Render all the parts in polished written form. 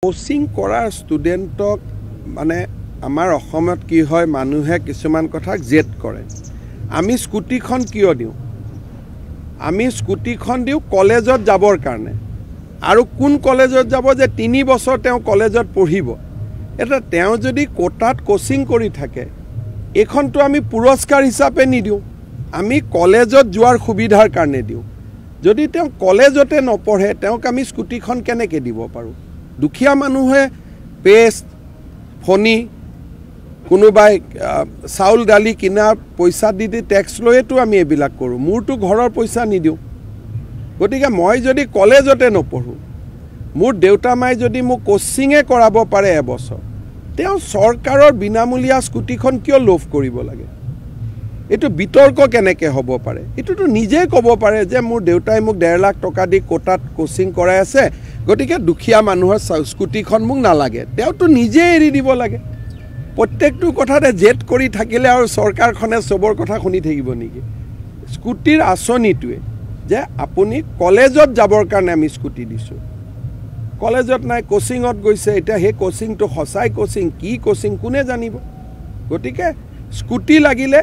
coaching কৰা ষ্টুডেণ্টক মানে আমাৰ অসমত কি হয় মানুহে কিছুমান কথা জেদ কৰে আমি স্কুটিখন কিয় দিওঁ আমি স্কুটিখন দিওঁ কলেজত যাবৰ কাৰণে আৰু কোন কলেজত যাব যে 3 বছৰ তেওঁ কলেজত পঢ়িব এটা তেওঁ যদি কোটাত কোচিং কৰি থাকে এখনটো আমি পুৰস্কাৰ হিচাপে নিদিওঁ আমি কলেজত যোৱাৰ সুবিধাৰ কাৰণে দিওঁ যদি তেওঁ কলেজতে নপঢ়ে তেওঁক আমি স্কুটিখন কেনেকৈ দিব পাৰোঁ দুখীয়া মানুহে পেষ্ট ফনি কোনোবাই চাউল দালি কিনা পইচা দি টেক্স লৈতো আমি এবিলাক কৰোঁ মোৰটো ঘৰৰ পইচা নিদিওঁ গতিকে মই যদি কলেজতে নপঢ়োঁ মোৰ দেউতা মাই যদি মোক কোচিঙে কৰাব পাৰে এবছৰ তেওঁ চৰকাৰৰ বিনামূলীয়া স্কুটিখন কিয় লোভ কৰিব লাগে এইটো বিতৰ্ক কেনেকৈ হ'ব পাৰে এইটোতো নিজে ক'ব পাৰে যে মোৰ দেউতাই মোক 1.5 লাখ টকা দি কোটাত কোচিং কৰাই আছে গতিকে দুখীয়া মানুহৰ স্কুটিখন মোক নালাগে তেওঁতো নিজে এৰি দিব লাগে প্ৰত্যেকটো কথাতে জেদ কৰি থাকিলে আৰু চৰকাৰখনে সবৰ কথা শুনি থাকিব নেকি স্কুটিৰ আঁচনিটোৱে যে আপুনি কলেজত যাবৰ কাৰণে আমি স্কুটি দিছোঁ কলেজত নাই কোচিঙত গৈছে এতিয়া সেই কোচিংটো সঁচাই কোচিং কি কোচিং কোনে জানিব গতিকে স্কুটি লাগিলে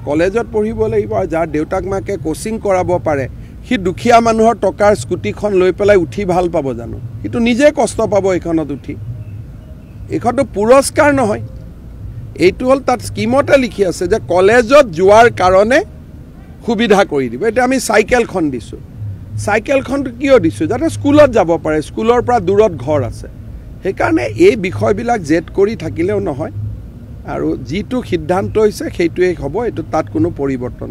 কলেজত পঢ়িব লাগিব আৰু যাৰ দেউতাক মাকে কোচিং কৰাব পাৰে সি দুখীয়া মানুহৰ টকাৰ স্কুটিখন লৈ পেলাই উঠি ভাল পাব জানো কিন্তু নিজে কষ্ট পাব এইখনত উঠি এইখনটো পুৰস্কাৰ নহয় এইটো হল তাত স্কিমতে লিখি আছে যে কলেজত যোৱাৰ কাৰণে সুবিধা কৰি দিব এটা আমি সাইকেলখন দিছোঁ সাইকেলখনটো কিয় দিছোঁ যাতে স্কুলত যাব পাৰে স্কুলৰ পৰা দূৰত ঘৰ আছে সেইকাৰণে এই বিষয়বিলাক জেদ কৰি থাকিলেও নহয় আৰু যিটো সিদ্ধান্ত হৈছে সেইটোৱে হ'ব এইটো তাত কোনো পৰিৱৰ্তন নহয়